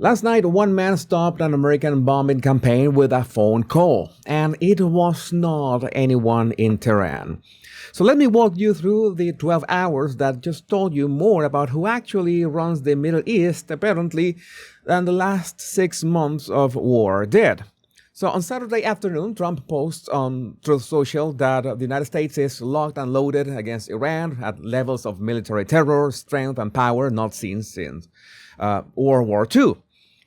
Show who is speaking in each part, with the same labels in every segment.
Speaker 1: Last night, one man stopped an American bombing campaign with a phone call, and it was not anyone in Tehran. So let me walk you through the 12 hours that just told you more about who actually runs the Middle East, apparently, than the last 6 months of war did. So on Saturday afternoon, Trump posts on Truth Social that the United States is locked and loaded against Iran at levels of military terror, strength, and power not seen since World War II.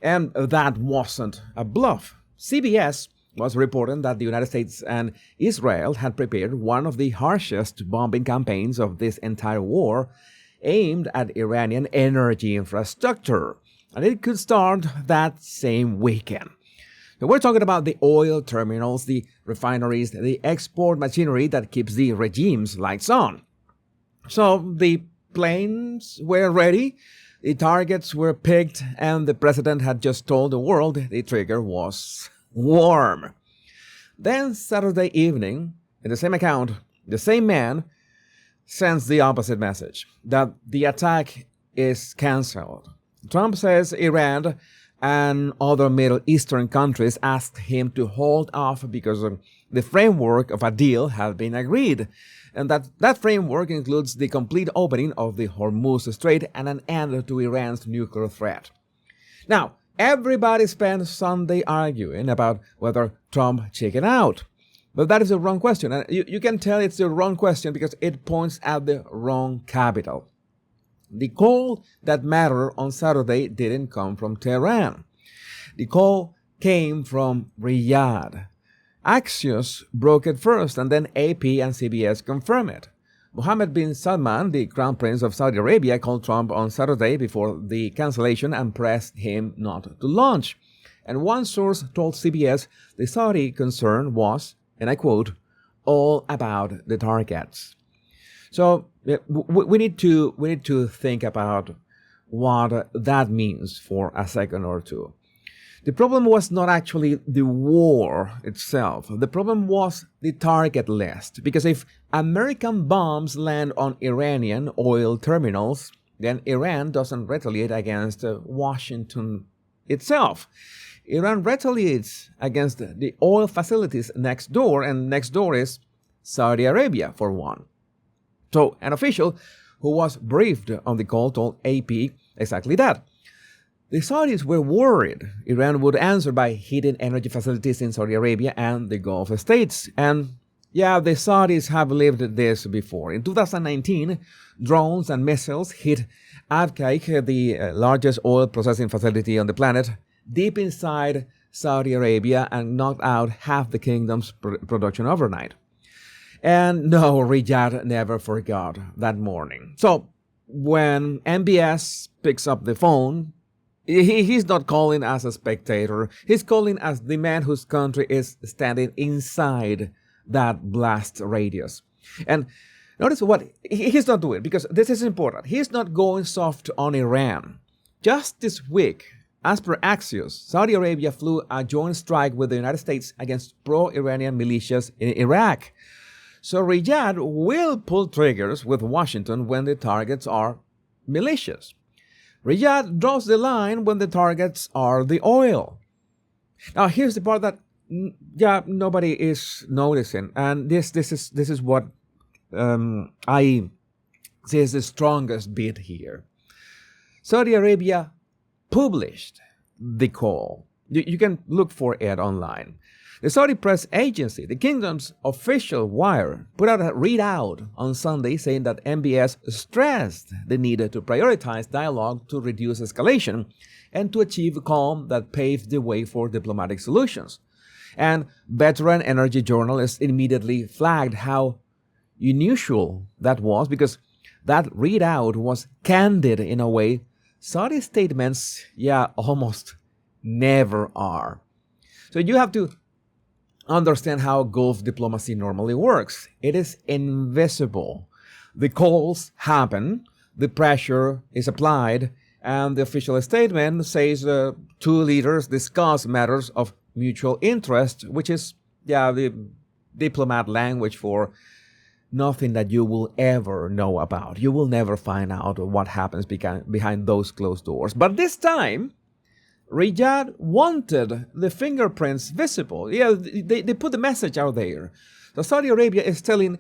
Speaker 1: And that wasn't a bluff. CBS was reporting that the United States and Israel had prepared one of the harshest bombing campaigns of this entire war, aimed at Iranian energy infrastructure. And it could start that same weekend. So we're talking about the oil terminals, the refineries, the export machinery that keeps the regime's lights on. So the planes were ready, the targets were picked, and the president had just told the world the trigger was warm. Then Saturday evening, in the same account, the same man sends the opposite message, that the attack is cancelled. Trump says Iran and other Middle Eastern countries asked him to hold off because the framework of a deal had been agreed, and that framework includes the complete opening of the Hormuz Strait and an end to Iran's nuclear threat. Now, everybody spent Sunday arguing about whether Trump chickened out. But that is the wrong question. And you can tell it's the wrong question because it points at the wrong capital. The call that mattered on Saturday didn't come from Tehran. The call came from Riyadh. Axios broke it first, and then AP and CBS confirmed it. Mohammed bin Salman, the Crown Prince of Saudi Arabia, called Trump on Saturday before the cancellation and pressed him not to launch. And one source told CBS the Saudi concern was, and I quote, all about the targets. So we need to think about what that means for a second or two. The problem was not actually the war itself. The problem was the target list. Because if American bombs land on Iranian oil terminals, then Iran doesn't retaliate against Washington itself. Iran retaliates against the oil facilities next door, and next door is Saudi Arabia, for one. So an official who was briefed on the call told AP exactly that. The Saudis were worried Iran would answer by hitting energy facilities in Saudi Arabia and the Gulf states. And yeah, the Saudis have lived this before. In 2019, drones and missiles hit Abqaiq, the largest oil processing facility on the planet, deep inside Saudi Arabia, and knocked out half the kingdom's production overnight. And no, Riyadh never forgot that morning. So when MBS picks up the phone, he's not calling as a spectator. He's calling as the man whose country is standing inside that blast radius. And notice what he's not doing, because this is important. He's not going soft on Iran. Just this week, as per Axios, Saudi Arabia flew a joint strike with the United States against pro-Iranian militias in Iraq. So Riyadh will pull triggers with Washington when the targets are militias. Riyadh draws the line when the targets are the oil. Now here's the part that nobody is noticing, and this is what I say is the strongest bit here. Saudi Arabia published the call. You can look for it online. The Saudi press agency, the kingdom's official wire, put out a readout on Sunday saying that MBS stressed the need to prioritize dialogue to reduce escalation and to achieve calm that paved the way for diplomatic solutions. And veteran energy journalists immediately flagged how unusual that was, because that readout was candid in a way Saudi statements, almost never are. So you have to understand how Gulf diplomacy normally works. It is invisible. The calls happen, the pressure is applied, and the official statement says two leaders discuss matters of mutual interest, which is the diplomat language for nothing that you will ever know about. You will never find out what happens behind those closed doors. But this time, Riyadh wanted the fingerprints visible. Yeah, they put the message out there. So Saudi Arabia is telling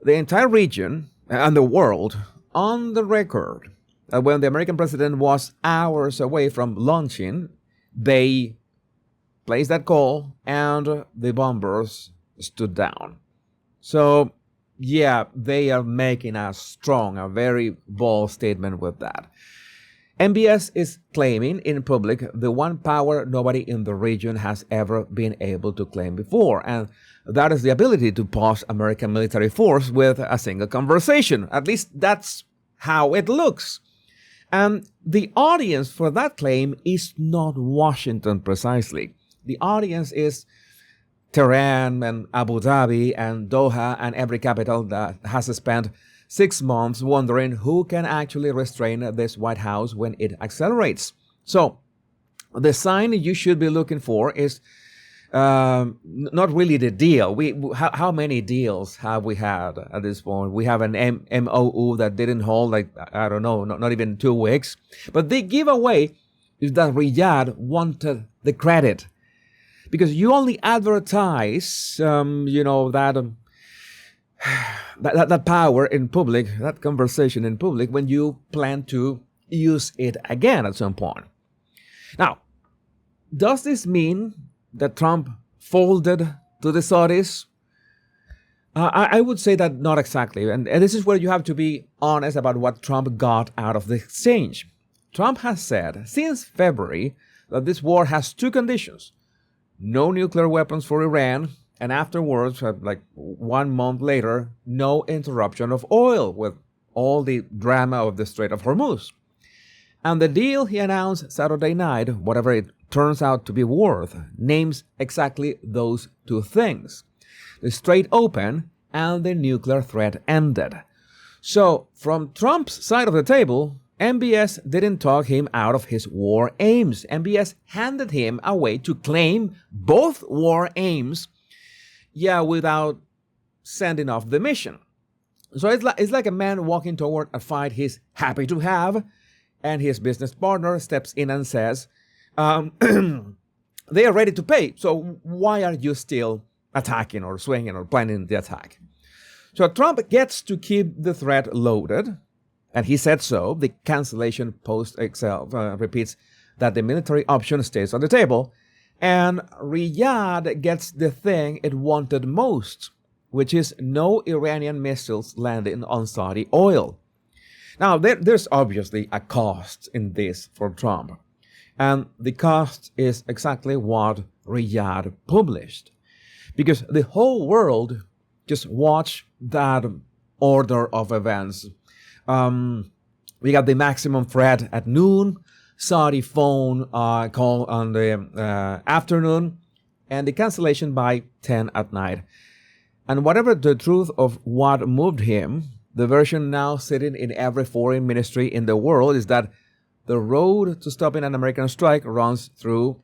Speaker 1: the entire region and the world on the record that when the American president was hours away from launching, they placed that call and the bombers stood down. So, yeah, they are making a very bold statement with that. MBS is claiming in public the one power nobody in the region has ever been able to claim before, and that is the ability to pause American military force with a single conversation. At least that's how it looks. And the audience for that claim is not Washington precisely. The audience is Tehran and Abu Dhabi and Doha and every capital that has spent 6 months wondering who can actually restrain this White House when it accelerates. So the sign you should be looking for is not really the deal. How many deals have we had at this point? We have an MOU that didn't hold, like, I don't know, not even 2 weeks. But the giveaway is that Riyadh wanted the credit. Because you only advertise, that power in public, that conversation in public, when you plan to use it again at some point. Now, does this mean that Trump folded to the Saudis? I would say that not exactly. And this is where you have to be honest about what Trump got out of the exchange. Trump has said since February that this war has 2 conditions. No nuclear weapons for Iran, and afterwards, like 1 month later, no interruption of oil with all the drama of the Strait of Hormuz. And the deal he announced Saturday night, whatever it turns out to be worth, names exactly those 2 things. The Strait open and the nuclear threat ended. So, from Trump's side of the table, MBS didn't talk him out of his war aims. MBS handed him a way to claim both war aims, without sending off the mission. So it's like a man walking toward a fight he's happy to have, and his business partner steps in and says, they are ready to pay, so why are you still attacking or swinging or planning the attack? So Trump gets to keep the threat loaded, and he said so. The cancellation post itself repeats that the military option stays on the table, and Riyadh gets the thing it wanted most, which is no Iranian missiles landing on Saudi oil. Now, there's obviously a cost in this for Trump, and the cost is exactly what Riyadh published, because the whole world just watched that order of events. We got the maximum threat at noon, Saudi phone call on the afternoon, and the cancellation by 10 at night. And whatever the truth of what moved him, the version now sitting in every foreign ministry in the world is that the road to stopping an American strike runs through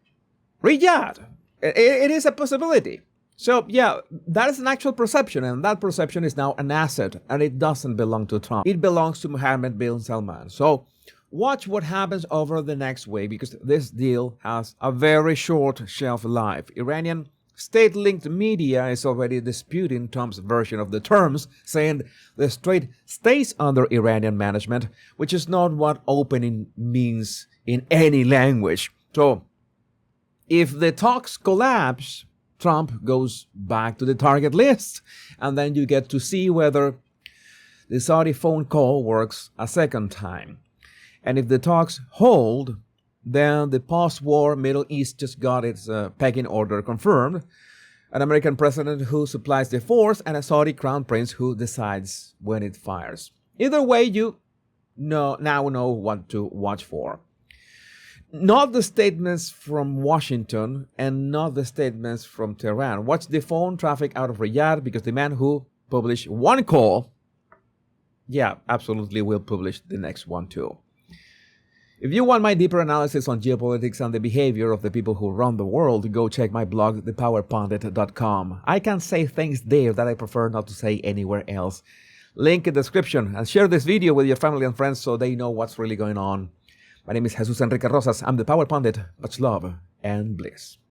Speaker 1: Riyadh. It is a possibility. So, that is an actual perception, and that perception is now an asset, and it doesn't belong to Trump. It belongs to Mohammed bin Salman. So, watch what happens over the next week, because this deal has a very short shelf life. Iranian state-linked media is already disputing Trump's version of the terms, saying the strait stays under Iranian management, which is not what opening means in any language. So, if the talks collapse, Trump goes back to the target list, and then you get to see whether the Saudi phone call works a second time. And if the talks hold, then the post-war Middle East just got its pecking order confirmed. An American president who supplies the force, and a Saudi crown prince who decides when it fires. Either way, you now know what to watch for. Not the statements from Washington and not the statements from Tehran. Watch the phone traffic out of Riyadh, because the man who published one call, absolutely will publish the next one too. If you want my deeper analysis on geopolitics and the behavior of the people who run the world, go check my blog, thepowerpundit.com. I can say things there that I prefer not to say anywhere else. Link in the description, and share this video with your family and friends so they know what's really going on. My name is Jesus Enrique Rosas. I'm the Power Pundit. Much love and bliss.